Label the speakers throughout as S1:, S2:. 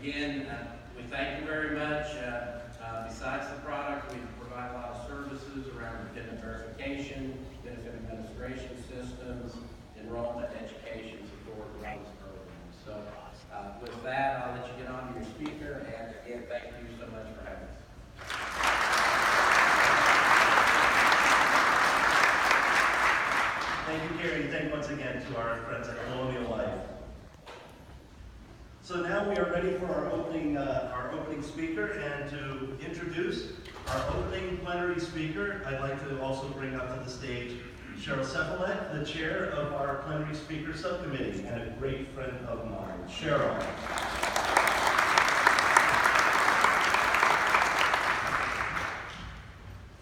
S1: Again, we thank you very much. Besides the product, we provide a lot of services around dependent verification, benefit administration systems, enrollment, education, support, and wellness programs. So with that, I'll let you get on to your speaker, and again, thank you so much for having us.
S2: Thank you, Gary. Thank you once again to our friends at Colonial Life. So now we are ready for our opening speaker, and to introduce our opening plenary speaker, I'd like to also bring up to the stage Cheryl Cephalek, the chair of our plenary speaker subcommittee and a great friend of mine. Cheryl.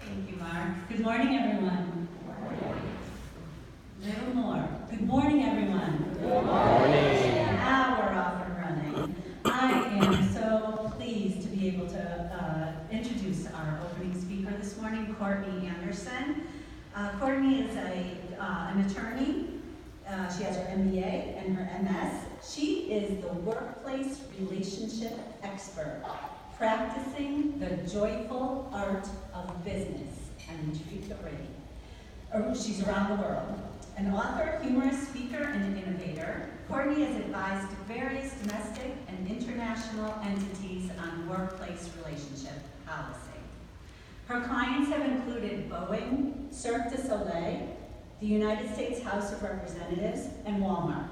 S3: Thank you, Mark. Good morning, everyone. A little more. Good morning, everyone. Good morning. Now we're off and running. I am so pleased to be able to introduce our opening speaker this morning, Courtney Anderson. Courtney is an attorney. She has her M.B.A. and her MS. She is the workplace relationship expert, practicing the joyful art of business. And she's around the world. An author, humorist, speaker, and innovator, Courtney has advised various domestic and international entities on workplace relationship policy. Her clients have included Boeing, Cirque du Soleil, the United States House of Representatives, and Walmart.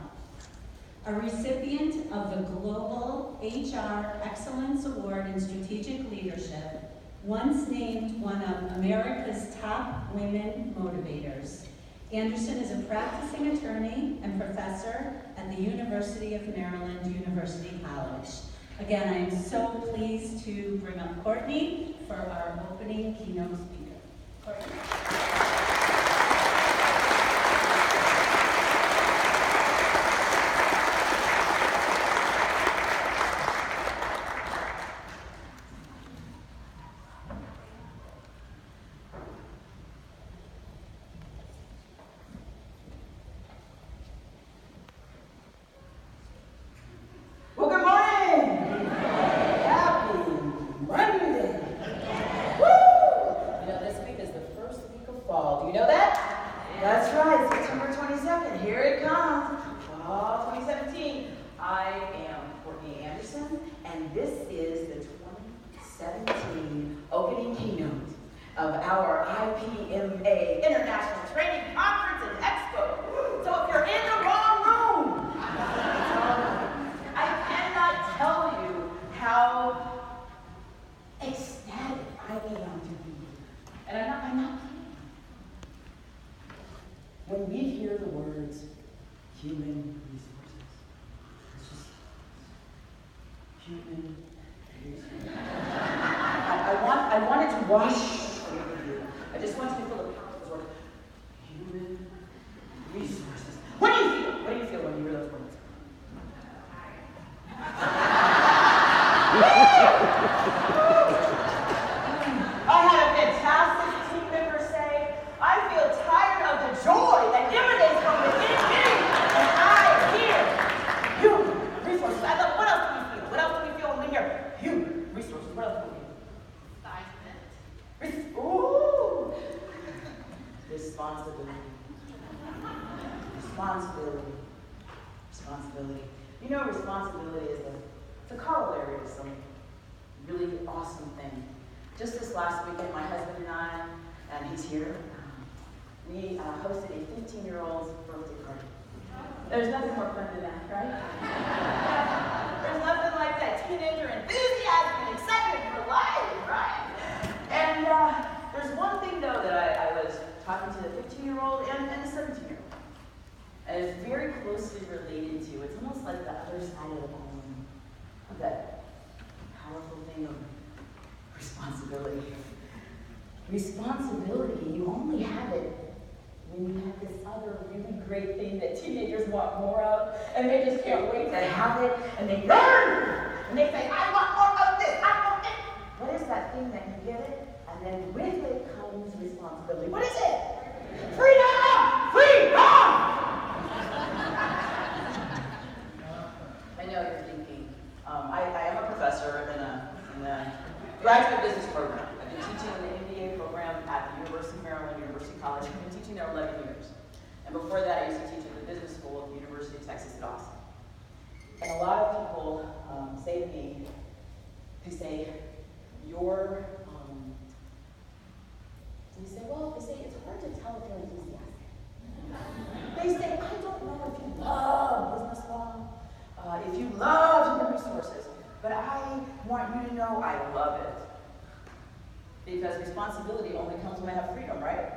S3: A recipient of the Global HR Excellence Award in Strategic Leadership, once named one of America's top women motivators. Anderson is a practicing attorney and professor at the University of Maryland University College. Again, I am so pleased to bring up Courtney for our opening keynote speaker. Courtney.
S4: Of our IPMA International Training Conference and Expo. So if you're in the wrong room, I cannot tell you how ecstatic I am to be here. And I'm not kidding. When we hear the words human resources, it's just human resources. I wanted to wash. I just want you to feel the power of those words. Human resources. What do you feel? What do you feel when you hear those words? I had a fantastic team member say, I feel tired of the joy that emanates from within me, and I am here. Human resources. I love. What else do we feel? What else do we feel when we hear human resources? What else do we feel? Ooh. Responsibility. Responsibility. Responsibility. You know, responsibility is the corollary to some really awesome thing. Just this last weekend, my husband and I, and he's here, we hosted a 15-year-old's birthday party. There's nothing more fun than that, right? There's nothing like that teenager enthusiasm and excitement for life, right? And there's one thing, though, that I was talking to the 15-year-old and the 17-year-old. And it's very closely related to, it's almost like the other side of the coin, of that powerful thing of responsibility. Responsibility, you only have it when you have this other really great thing that teenagers want more of, and they just can't wait to have it, and they learn! And they say, I want more of this, I want it! What is that thing that you get it? And then with it comes responsibility. What is it? Freedom! Freedom! I know you're thinking. I am a know I love it. Because responsibility only comes when I have freedom, right?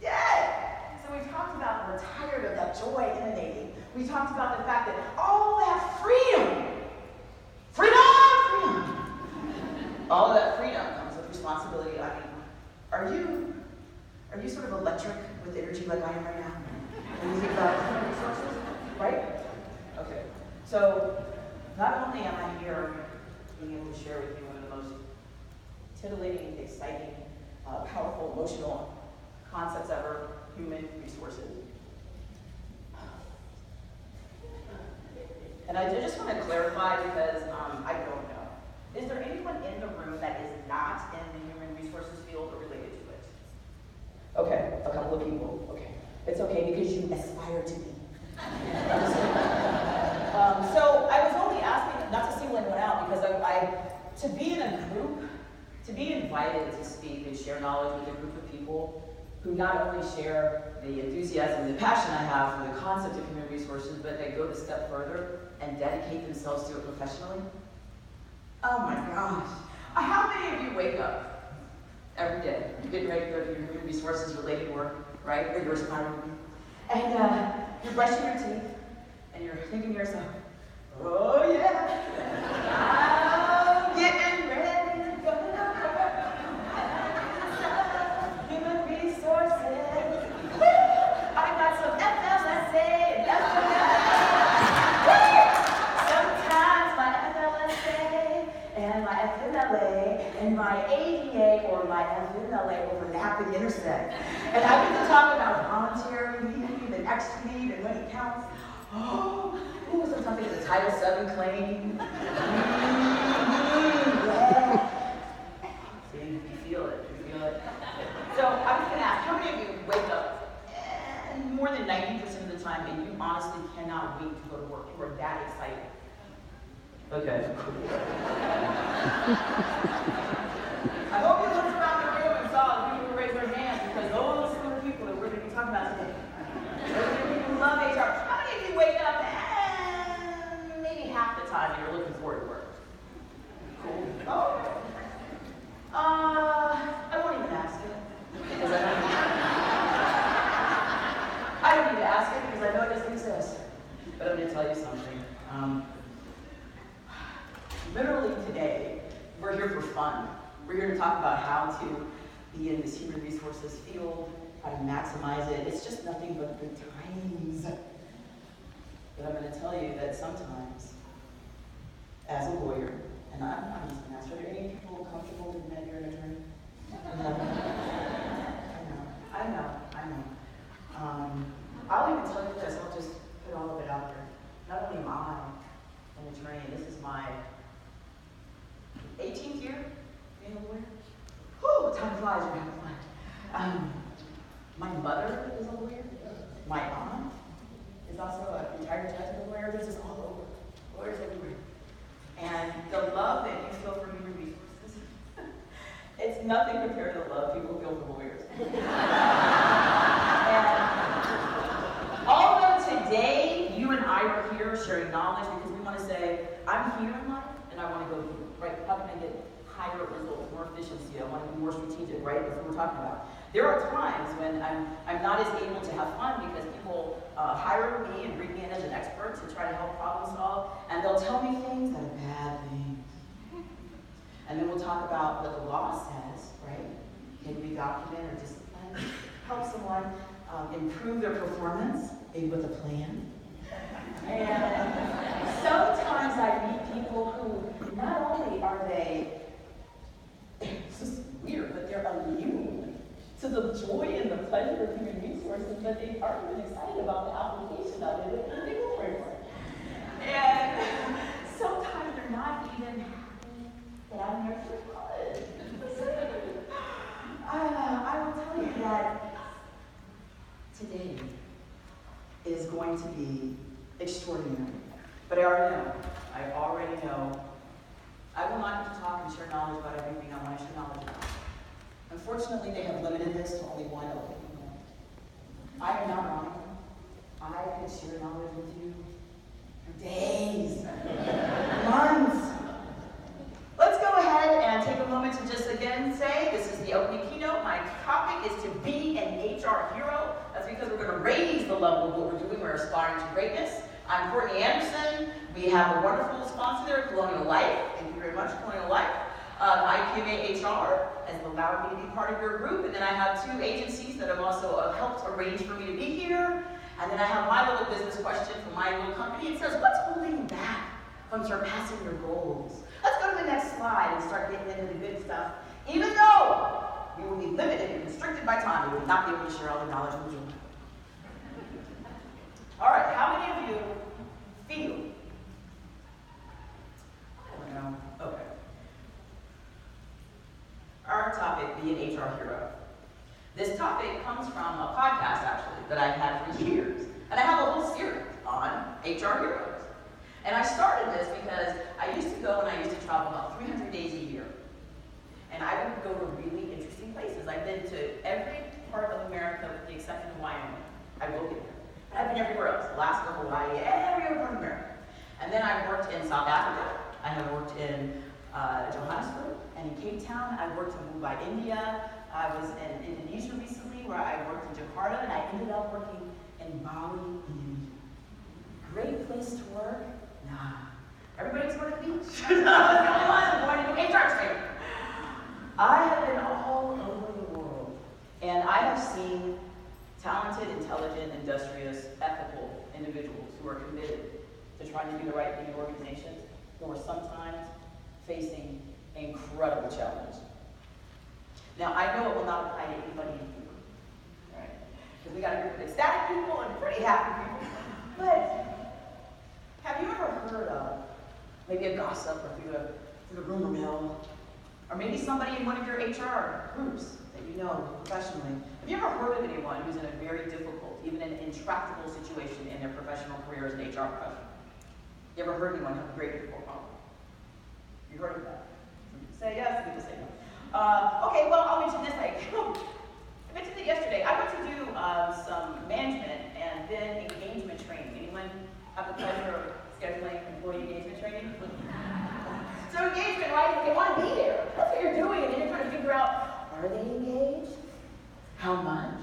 S4: Yay! So we talked about we're tired of that joy emanating. We talked about the fact that all that freedom, all of that freedom comes with responsibility. I mean, are you sort of electric with energy like I am right now? When you think about human resources, right? Okay. So not only am I here being able to share with you one of the most titillating, exciting, powerful, emotional concepts ever, human resources. And I just want to clarify because I don't know. Is there anyone in the room that is not in the human resources field or related to it? Okay, a couple of people. Okay. It's okay because you aspire to be. So I was only asking, not to single anyone out, because to be in a group, to be invited to speak and share knowledge with a group of people who not only share the enthusiasm and the passion I have for the concept of human resources, but they go the step further and dedicate themselves to it professionally. Oh my gosh. How many of you wake up every day? You're getting ready to go to your human resources related work, right? Or you're aspiring to be. And you're brushing your teeth and you're thinking to yourself, oh yeah, I'm getting ready to go. Human resources. I got some FLSA and sometimes my FLSA and my FMLA and my ADA or my FMLA overlap and intersect. And I get to talk about voluntary leave and extra leave and when it counts. Oh, something as a Title VII claim. Yeah. See, you feel it, So I was gonna ask, how many of you wake up more than 90% of the time and you honestly cannot wait to go to work? You are that excited. Okay. I hope you looked around the room and saw the people who raised their hands because those are the people that we're going to be talking about today. Those are the people who love HR. How many of you wake up and maybe half the time you're looking forward to work? Cool. Oh. I won't even ask it. Because I don't need to ask it because I know it doesn't exist. But I'm going to tell you something. Literally today, we're here for fun. We're here to talk about how to be in this human resources field, how to maximize it. It's just nothing but good times. But I'm going to tell you that sometimes, as a lawyer, and I'm not just an answer, are any people comfortable with admitting you're an attorney? I know. I'll even tell you this, I'll just put all of it out there. Not only am I an attorney, this is my 18th year being a lawyer. Whew, time flies, you're having fun. My mother is a lawyer. My aunt is also a retired judge and a lawyer. This is all over. Lawyers everywhere. And the love that you feel for human resources, it's nothing compared to the love people feel for lawyers. And although today you and I are here sharing knowledge because we want to say, I'm here in life and I want to go here. Right? How can I get higher results, more efficiency? I want to be more strategic, right? That's what we're talking about. There are times when I'm not as able to have fun because people hire me and bring me in as an expert to try to help problem solve, and they'll tell me things that are bad things. And then we'll talk about what the law says, right? Can we document or discipline? Help someone improve their performance, maybe with a plan. And sometimes I meet people who not only are they, it's just weird, but they're immune to the joy and the pleasure of human resources, but they aren't even excited about the application of it and they go for it. And sometimes they're not even happy that I'm there for fun. I will tell you that today is going to be extraordinary. But I already know, I will not get to talk and share knowledge about everything I want to share knowledge about. Unfortunately, they have limited this to only one opening. I am not wrong. I could share knowledge with you for days, months. Let's go Aspiring to Greatness. I'm Courtney Anderson. We have a wonderful sponsor there, Colonial Life. Thank you very much, Colonial Life. IPMA-HR has allowed me to be part of your group. And then I have 2 agencies that have also helped arrange for me to be here. And then I have my little business question from my little company. It says, what's holding you back from surpassing your goals? Let's go to the next slide and start getting into the good stuff. Even though you will be limited and restricted by time, you will not be able to share all the knowledge and wisdom. All right, how many of you feel? I don't know. Okay. Our topic, be an HR hero. This topic comes from a podcast, actually, that I've had for years. And I have a whole series on HR heroes. And I started this because I used to go and I used to travel about 300 days a year. And I would go to really interesting places. I've been to every part of America with the exception of Wyoming. I will get there. But I've been everywhere else. Alaska, Hawaii, every part of America. And then I worked in South Africa. I have worked in Johannesburg and in Cape Town. I worked in Mumbai, India. I was in Indonesia recently where I worked in Jakarta, and I ended up working in Bali, Indonesia. Great place to work? Nah. Everybody's going to the beach. I'm going to do HR training. I have been all over the world, and I have seen talented, intelligent, industrious, ethical individuals who are committed to trying to do the right thing in organizations who are sometimes facing incredible challenge. Now, I know it will not apply to anybody in here, right? Because we got a group of ecstatic people and pretty happy people. But have you ever heard of maybe a gossip or through the rumor mill, or maybe somebody in one of your HR groups that you know professionally? Have you ever heard of anyone who's in a very difficult, even an intractable situation in their professional career as an HR professional? You ever heard anyone have a great difficult problem? You heard of that? Say yes, people say no. Okay, well, I'll mention this. I mentioned it yesterday. I went to do some management and then engagement training. Anyone have the pleasure of scheduling employee engagement training? So engagement, right? They want to be there. That's what you're doing, and then you're trying to figure out, are they engaged? How much?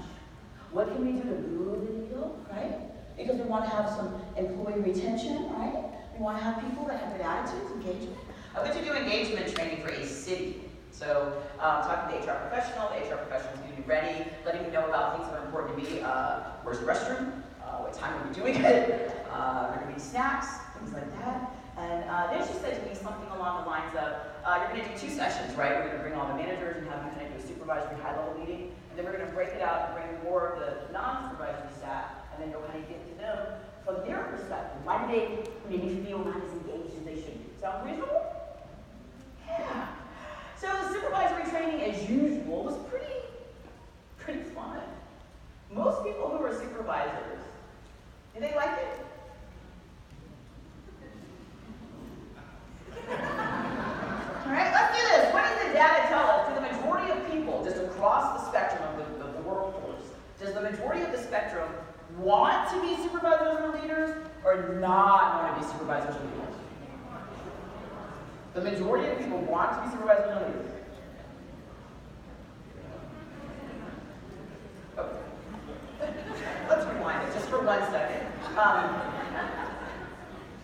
S4: What can we do to move the needle, right? Because we want to have some employee retention, right? We want to have people that have good attitudes, engagement. I went to do engagement training for a city. So talking to the HR professional, the HR professional is going to be ready, letting me know about things that are important to me. Where's the restroom? What time are we doing it? Are there going to be snacks? Things like that. And then she said to me something along the lines of, you're going to do 2 sessions, right? We're going to bring all the managers and have them kind of do a supervisory high-level meeting. And then we're going to break it out and bring more of the non-supervisory staff, and then you'll kind of get to them from their perspective. Why do they maybe feel not as engaged as they should be? Sound reasonable? Yeah. So the supervisory training, as usual, was pretty fun. Most people who are supervisors, do they like it? All right, let's do this. What does the data tell us? Do the majority of people, just across the spectrum of the workforce, does the majority of the spectrum want to be supervisors or leaders, or not want to be supervisors or leaders? The majority of people want to be supervisors and leaders. Okay. Let's rewind it just for 1 second.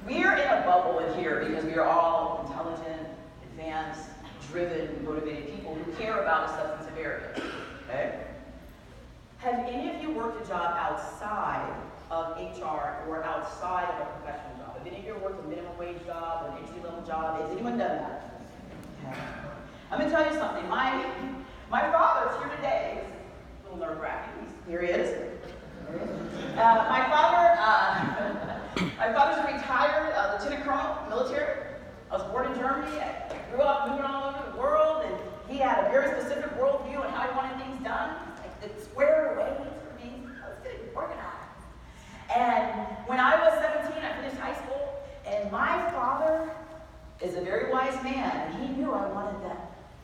S4: We're in a bubble in here because we are all intelligent, advanced, driven, motivated people who care about a substantive area. Okay? Have any of you worked a job outside of HR or outside of a professional job? Have any of you worked a minimum wage job or an entry-level job? Has anyone done that? Okay. I'm going to tell you something. My father's here today. It's a little nerve-wracking. Here he is. My father's a retired lieutenant colonel, military. I was born in Germany. I grew up moving all over the world, and he had a very specific worldview on how he wanted things done. Like the square away for me. Let's get it organized. And when I was 17, I finished high school, and my father is a very wise man, and he knew I wanted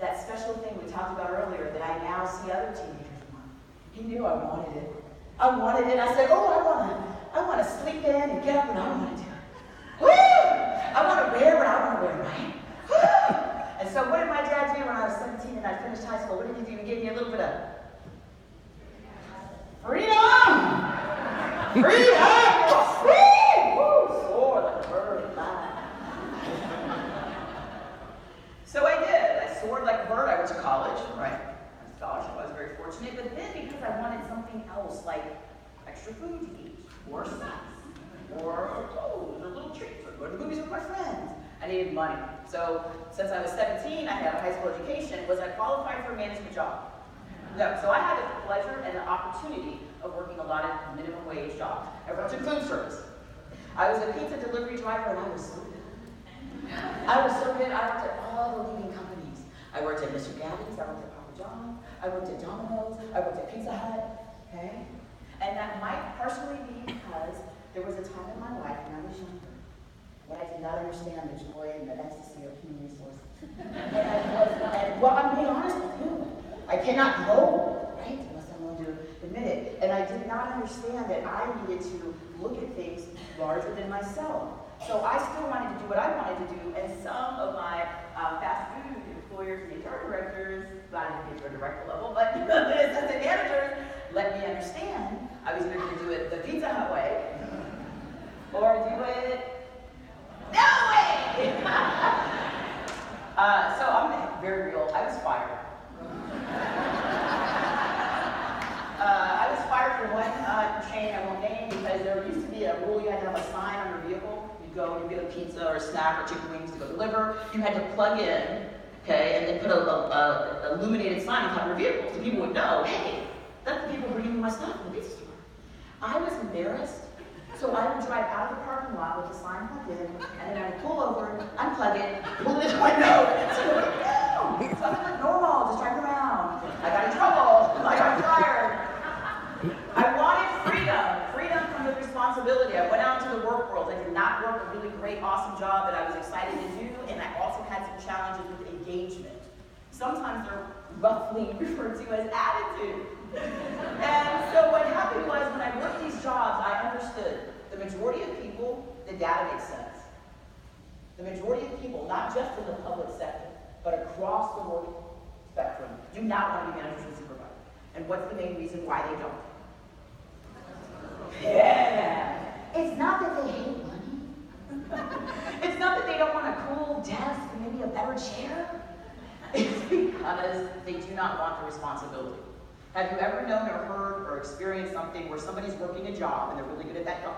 S4: that special thing we talked about earlier that I now see other teenagers want. He knew I wanted it. I said, I want to sleep in and get up when I want to do it. Woo! I want to wear what I want to wear, right? Woo! And so what did my dad do when I was 17 and I finished high school? What did he do? He gave me a little bit of freedom! Freedom! Woo! something else, like extra food to eat, or snacks, or clothes, or little treats, or go to the movies with my friends. I needed money. So since I was 17, I had a high school education. Was I qualified for a management job? No. So I had the pleasure and the opportunity of working a lot of minimum wage jobs. I worked in food service. I was a pizza delivery driver, and I was so good. I was so good. I worked at all the leading companies. I worked at Mr. Gabby's. I worked at Papa John's. I worked at Domino's. I worked at Pizza Hut. Okay? And that might partially be because there was a time in my life when I was younger when I did not understand the joy and the ecstasy of human resources. Well, I'm being honest with you. I cannot grow, right? Unless I'm willing to admit it. And I did not understand that I needed to look at things larger than myself. So I still wanted to do what I wanted to do, and some of my fast food employers and HR directors, not at the HR director level, but the assistant managers, let me understand I was either going to do it the Pizza Hut way, or do it no way! So I'm very real. I was fired. I was fired for one chain I won't name because there used to be a rule you had to have a sign on your vehicle. You'd go and get a pizza or a snack or chicken wings to go deliver. You had to plug in, okay, and then put a illuminated sign on top of your vehicle so people would know, hey, that's the people bringing me my stuff from the pizza store. I was embarrassed. So I would drive out of the parking lot with the sign plugged in, and then I would pull over, unplug it, pull it into my nose, so I would go. So I was like normal, just driving around. I got in trouble, I got fired. I wanted freedom from the responsibility. I went out into the work world. I did not work a really great, awesome job that I was excited to do, and I also had some challenges with engagement. Sometimes they're roughly referred to as attitude. And so what happened was when I worked these jobs, I understood the majority of people, the data makes sense. The majority of people, not just in the public sector, but across the work spectrum, do not want to be managers and supervisors. And what's the main reason why they don't? Yeah! It's not that they hate money. It's not that they don't want a cool desk and maybe a better chair. It's because they do not want the responsibility. Have you ever known or heard or experienced something where somebody's working a job and they're really good at that job,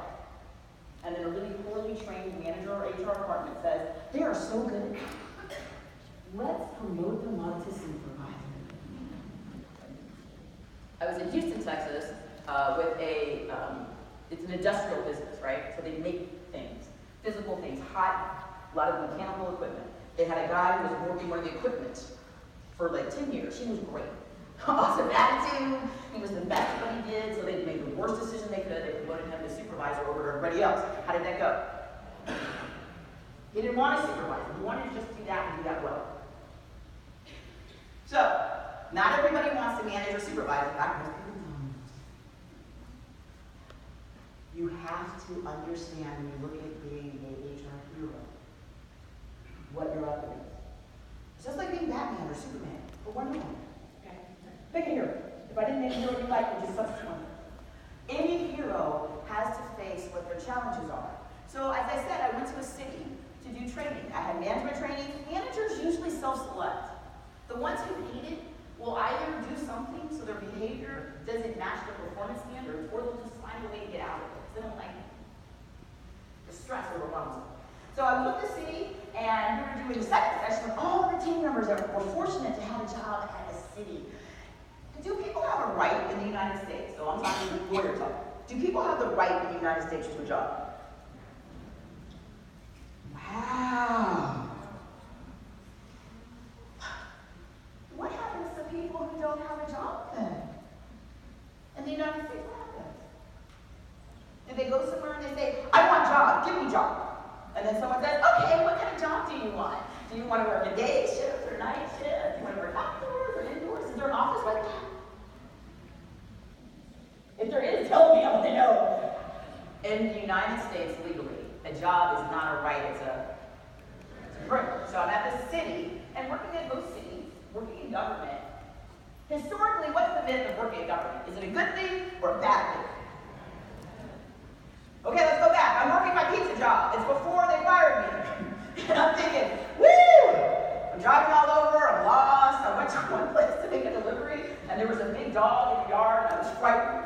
S4: and then a really poorly trained manager or HR department says, they are so good at it, let's promote them up to supervisor. I was in Houston, Texas, with it's an industrial business, right? So they make things, physical things, hot, a lot of mechanical equipment. They had a guy who was working one of the equipment for like 10 years. He was great. Awesome attitude. He was the best at what he did, so they made the worst decision they could. They promoted him to supervisor over everybody else. How did that go? He didn't want to supervise. He wanted to just do that and do that well. So, not everybody wants to manage or supervise. In fact, most people don't. You have to understand when you look at being an HR hero, what you're up against. It's just like being Batman or Superman, or Wonder Woman. Pick a hero. If I didn't name a hero you like, would just substitute one. Any hero has to face what their challenges are. So as I said, I went to a city to do training. I had management training. Managers usually self-select. The ones who hate it will either do something so their behavior doesn't match their performance standards, or they'll just find a way to get out of it because they don't like it. The stress overwhelms them. So I moved to the city, and we were doing the second session with all the team members that were fortunate to have a job at a city. Do people have a right in the United States? So I'm talking lawyer talk. Do people have the right in the United States to a job? Wow. What happens to people who don't have a job then? In the United States, what happens? Do they go somewhere and they say, I want a job, give me a job. And then someone says, okay, what kind of job do you want? Do you want to work a day shift or night shift? Do you want to work outdoors or indoors? Is there an office like that? If there is, tell me, I want to know. In the United States, legally, a job is not a right, it's a privilege. So I'm at the city, and working at most cities, working in government, historically, what's the myth of working in government? Is it a good thing or a bad thing? Okay, let's go back. I'm working my pizza job. It's before they fired me. And I'm thinking, woo! I'm driving all over, I'm lost. I went to one place to make a delivery, and there was a big dog in the yard, and I was frightened.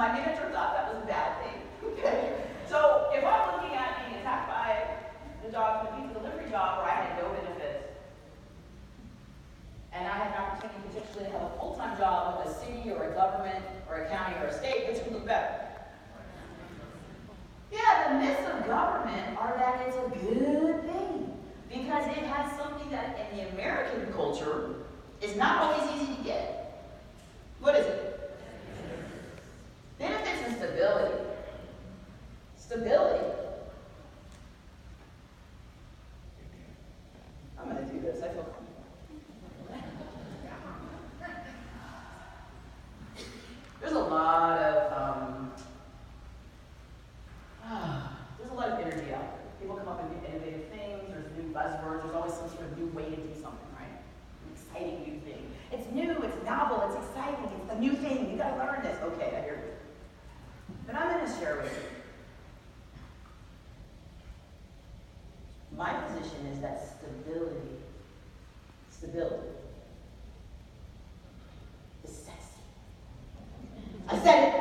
S4: My manager thought that was a bad thing. Okay? So if I'm looking at being attacked by the dog from a pizza delivery job where I had no benefits, and I had an opportunity potentially to have a full-time job with a city or a government or a county or a state, which would look better. Yeah, the myths of government are that it's a good thing because it has something that in the American culture is not always easy to get. What is it? Benefits and stability. Stability. I'm going to do this. I feel comfortable. There's a lot of energy out there. People come up and do innovative things. There's new buzzwords. There's always some sort of new way to do something, right? An exciting new thing. It's new. It's novel. It's exciting. It's a new thing. You got to learn this. Okay, I hear you. But I'm going to share with you. My position is that stability is sexy. I said it.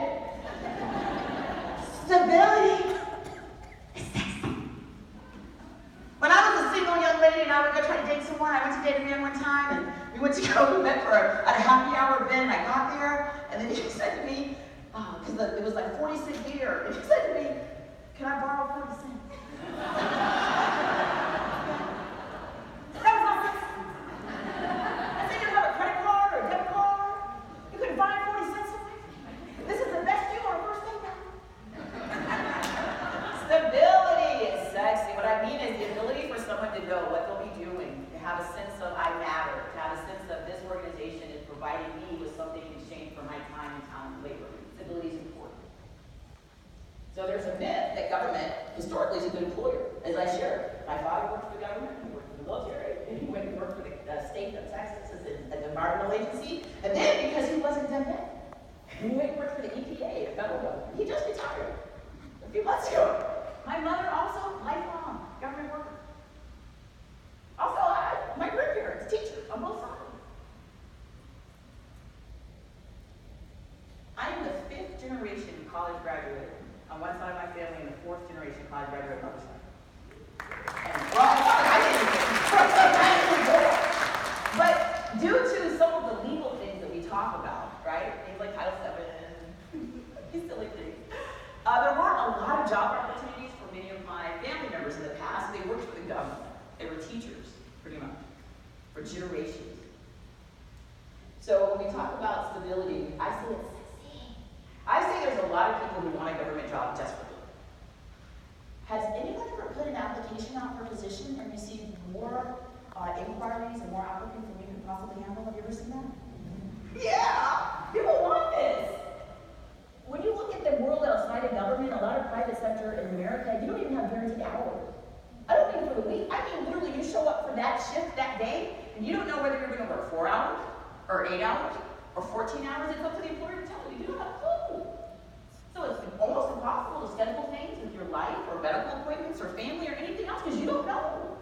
S4: Stability is sexy. When I was a single young lady and I would go try to date someone, I went to date a man one time and we went to go, we met at a happy hour event and I got there and then he said to me, because it was like 40 cents beer, and he said to me, can I borrow 40 cents? That was not sexy. I said, you don't have a credit card or a debit card? You couldn't find 40 cents away? This is the best deal on a first date now. Stability is sexy. What I mean is the ability for someone to know what they'll be doing, to have a sense of I matter, to have a sense of this organization is providing me with something in exchange for my time and talent and labor. Stability is important. So there's a myth that government historically is a good employer. As I shared, my father worked for the government, he worked for the military, and he went to work for the state of Texas as an environmental agency, and then because he wasn't done yet, he went to work for the EPA, the federal government. He just retired a few months ago. My mother also, lifelong government worker. Also, my grandparents, teachers on both sides. I am the 5th generation college graduate on one side of my family and the 4th generation college graduate on the other side. And, well, I didn't. But due to some of the legal things that we talk about, right? Things like Title VII, these silly things. There weren't a lot of job opportunities for many of my family members in the past. They worked for the government. They were teachers, pretty much, for generations. So when we talk about stability, I say it's sexy. I say there's a lot of people who want a government job desperately. Has anyone ever put an application out for a position and received more inquiries and more applicants than you could possibly handle? Have you ever seen that? Yeah! People want this! When you look at the world outside of government, a lot of private sector in America, you don't even have guaranteed hours. I don't mean for the week. I mean literally you show up for that shift that day, and you don't know whether you're going to work 4 hours, or 8 hours, or 14 hours. It's up to the employer to tell you. You don't have a clue. So it's almost impossible to schedule things with your life, or medical appointments, or family, or anything else, because you don't know.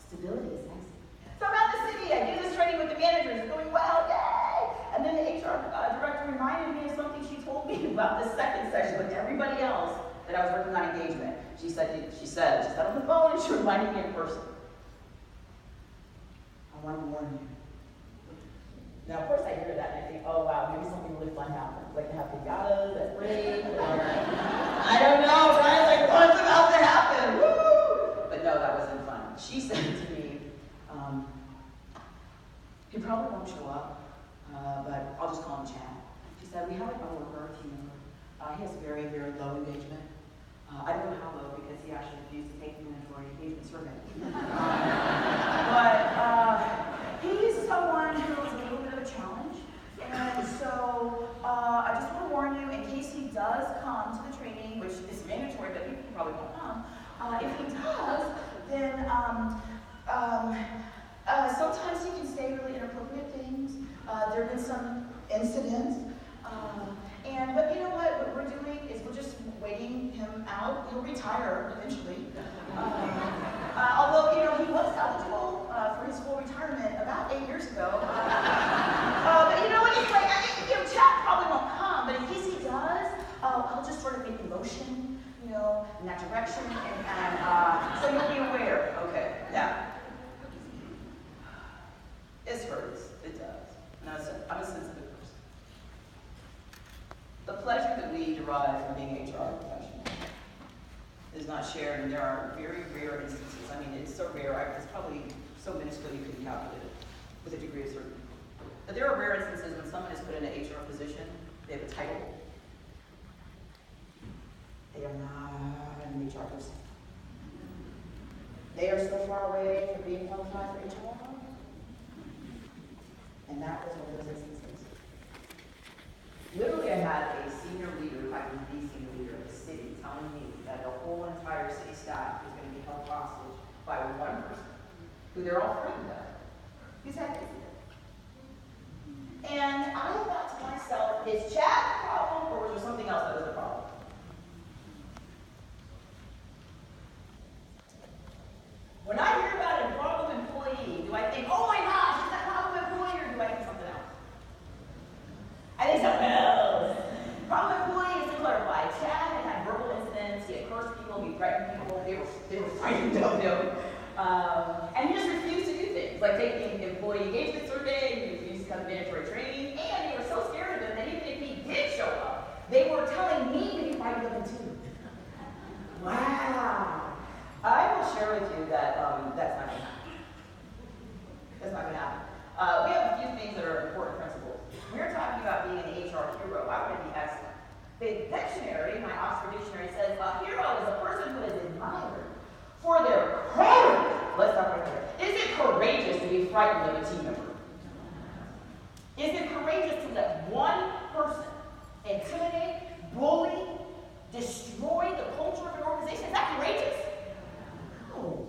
S4: Stability is sexy. So I'm at the city, I did this training with the managers, it's going well, yay! And then the HR director reminded me of something she told me about the second session with everybody else that I was working on engagement. She said on the phone, and she reminded me in person. I want to warn you. Now, of course, I hear that and I think, oh wow, maybe something really fun happens. Like to have piñatas at break, or I don't know, right? Like what's about to happen? Woo! But no, that wasn't fun. She said to me, he probably won't show up, but I'll just call him Chad. She said, we have a worker, a team member. He has very, very low engagement. I don't know how low because he actually refused to take the mandatory engagement survey. But he's someone who is a little bit of a challenge. And so I just want to warn you, in case he does come to the training, which is mandatory, but people probably won't come. If he does, then sometimes he can say really inappropriate things. There have been some incidents. But you know what we're doing is we're just waiting him out. He'll retire eventually. Although, he was eligible for his full retirement about 8 years ago. But you know what, anyway, Chad probably won't come, but in case he does, that direction, and so you'll be aware. Okay, now, this hurts, it does. And I'm a sensitive person. The pleasure that we derive from being HR professionals is not shared, and there are very rare instances. I mean, it's so rare, it's probably so minuscule you couldn't calculate it with a degree of certainty. But there are rare instances when someone is put in an HR position, they have a title, they are not an HR person. They are so far away from being qualified for HR. And that was one of those instances. Literally, I had a senior leader, if I can be senior leader of the city, telling me that the whole entire city staff was going to be held hostage by one person, who they're all frightened of. Who's had this? And I thought to myself, is Chad the problem, or was there something else that was the problem? When I hear about a problem employee, do I think, oh my gosh, is that problem employee, or do I think something else? I think something else. Problem employee is to clarify. Chad had verbal incidents, he had cursed people, he threatened people, they were frightened of him. And he just refused to do things, like taking employee engagement survey, he refused to come to mandatory training, and they were so scared of him that even if he did show up, they were telling me to be frightened of him too. Wow. I will share with you that that's not going to happen. That's not going to happen. We have a few things that are important principles. We're talking about being an HR hero. I want to be excellent. The dictionary, my Oxford dictionary, says a hero is a person who is admired for their courage. Let's stop right there. Is it courageous to be frightened of a team member? Is it courageous to let one person intimidate, bully, destroy the culture of an organization? Is that courageous? No.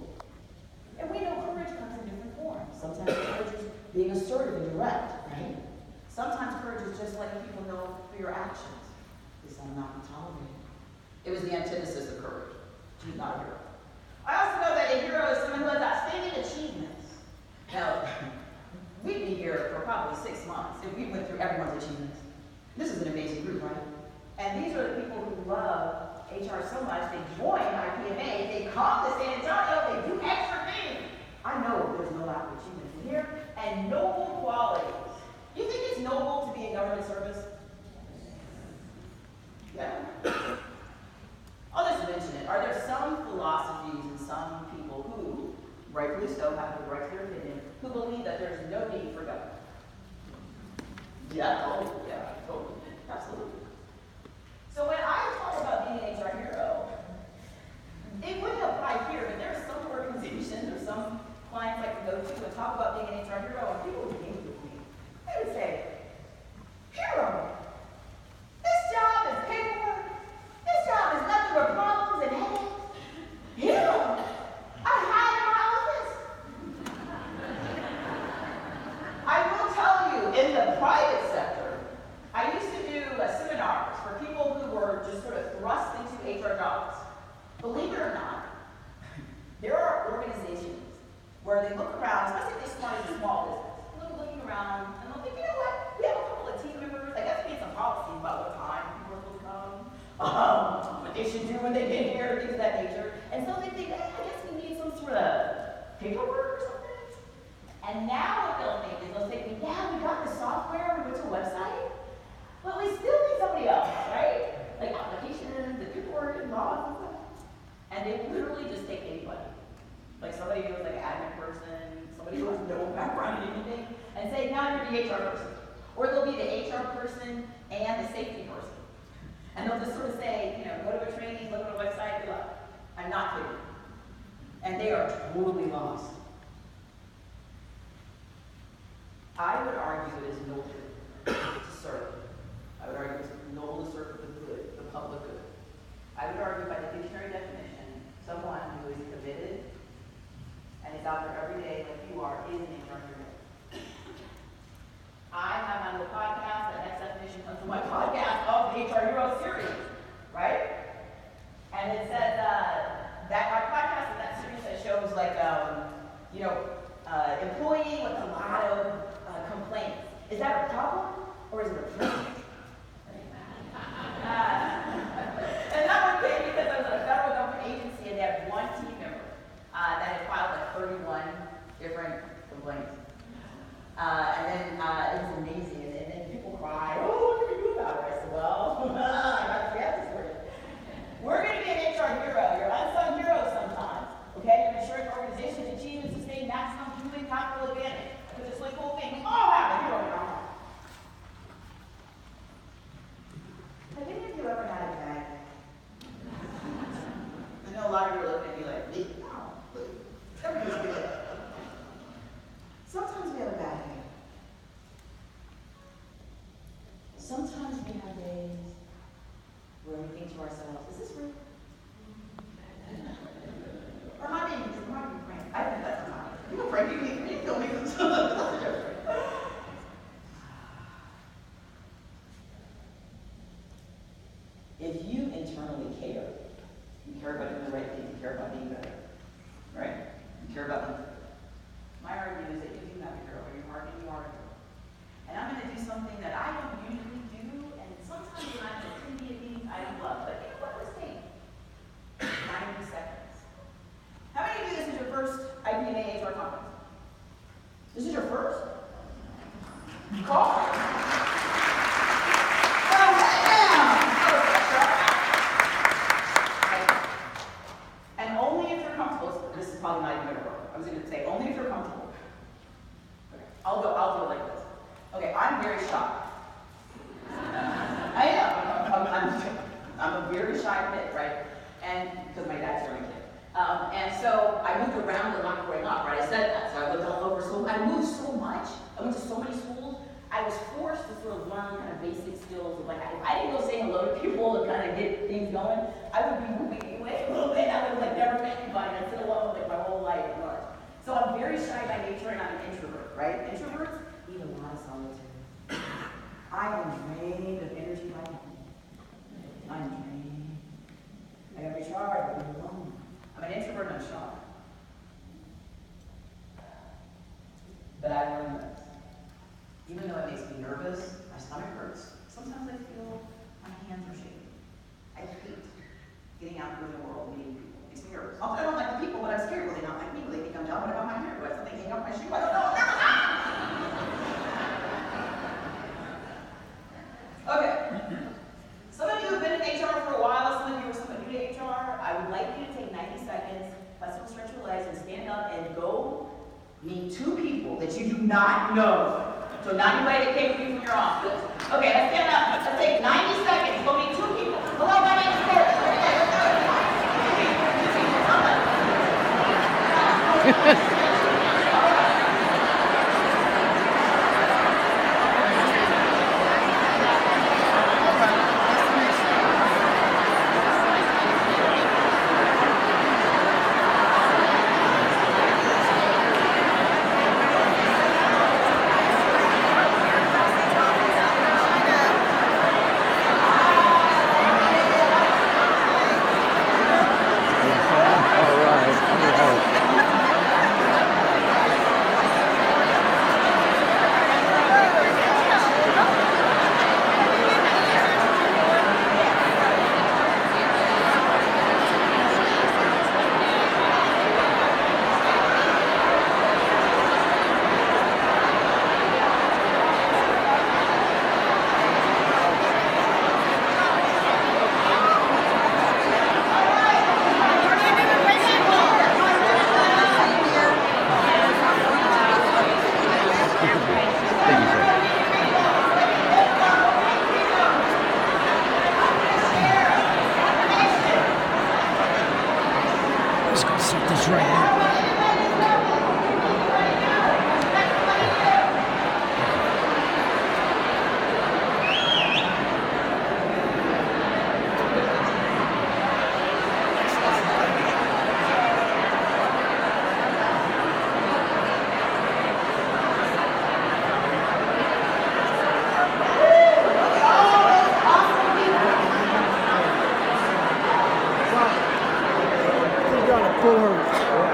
S4: And we know courage comes in different forms. Sometimes courage is being assertive and direct, right? Sometimes courage is just letting people know through your actions, this will not be tolerated. It was the antithesis of courage. She's not a hero. I also know that a hero is someone who has outstanding achievements. Now, we'd be here for probably 6 months if we went through everyone's achievements. This is an amazing group, right? And these are the people who love HR so much, they join IPMA, they come to San Antonio, they do extra things. I know there's no lack of achievements in here, and noble qualities. You think it's noble to be in government service? Yeah. I'll just mention it. Are there some philosophies and some people who, rightfully so, have the right to their opinion, who believe that there's no need for government? Yeah, totally. Absolutely. So when I talk about being an HR hero, it wouldn't apply here, but there are some organizations or some clients I can go to and talk about being an HR hero, and people would engage with me. They would say, hero, this job is paperwork, this job is nothing but problems and headaches. Hero, I hide in my office. I will tell you, in the private sector, I used to do seminars for people who were just sort of thrust into HR jobs. Believe it or not, there are organizations where they look around, especially if they start a small business, they're looking around and they'll think, you know what, we have a couple of team members, I guess we need some policies about what time people are supposed to come, what they should do when they get here, things of that nature. And so they think, hey, I guess we need some sort of paperwork or something. And now what they'll think is they'll say, yeah, we got the software, we went to a website, but we still need somebody else, right? Like applications, the paperwork, and laws and stuff. And they literally just take anybody. Like somebody who was like an admin person, somebody who has no background in anything, and say, now you're the HR person. Or they'll be the HR person and the safety person. And they'll just sort of say, go to a training, look on a website, good luck. I'm not kidding. And they are totally lost. I would argue it is noble to serve. I would argue it's noble to serve for the good, the public good. I would argue by the dictionary definition, someone who is committed and is out there every day like you are is an HR hero. I have my little podcast, that next definition comes from my podcast of the HR Hero series, right? And it says that my podcast is that series that shows like, employee with a lot of complaints. Is that a problem or to ourselves, is this real? Or am I being pranked? I think that's not. You were pranking me. You told me this. If you internally care, you care about doing the right thing, you care about being better, right? You care about being better. My argument is that you do have a hero, or you're marketing, you are a hero. And I'm going to do something that I don't usually do, and sometimes when I'm attending meetings, I don't love, but you know what, let's take 90 seconds. How many of you, this is your first IPMA-HR conference? This is your first? Call. And only if you're comfortable, this is probably not even going to work. I was going to say, only if you're comfortable. Okay, I'll do it like this. Okay, I'm very shy. I am. I'm a very shy kid, right? And because my dad's very kid. And so I moved around a lot growing up, right? I said that. So I lived all over. So I moved so much. I went to so many schools. I was forced to sort of learn kind of basic skills of like, if I didn't go say hello to people and kind of get things going, I would be moving away a little bit. I would like never met anybody. I'd sit alone like my whole life. So I'm very shy by nature and I'm an introvert, right? Introverts need a lot of solitude. I am drained of energy by now. I'm drained. I gotta recharge, I gotta be alone. I'm an introvert and I'm shy. But I learned this. Even though it makes me nervous, my stomach hurts. Sometimes I feel my hands are shaking. I hate getting out there in the world meeting people. It makes me nervous. I don't like the people, but I'm scared. Will they not like me? Will they think I'm dumb? What about my hair? Do I have something hanging up my shoe? I don't know. Okay. Some of you have been in HR for a while. Some of you are somewhat new to HR. I would like you to take 90 seconds, flexible stretch your legs, and stand up and go meet 2 people that you do not know. So not anybody that came with you from your office. Okay, let's stand up. Let's take 90 seconds. Go meet 2 people. Hello, my name is Courtney.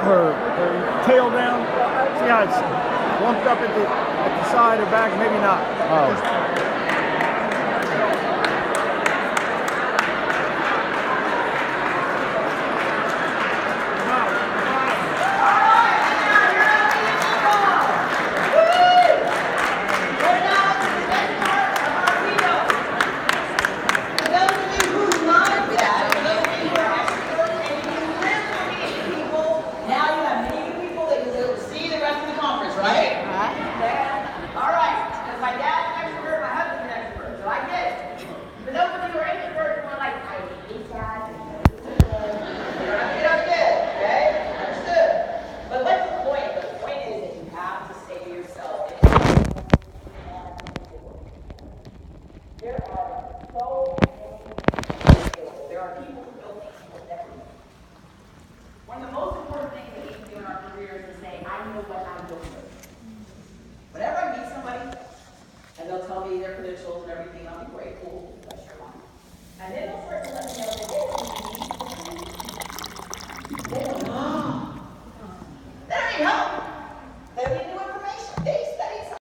S5: her tail down. See how it's lumped up at the side or back? Maybe not. Oh.
S4: There are so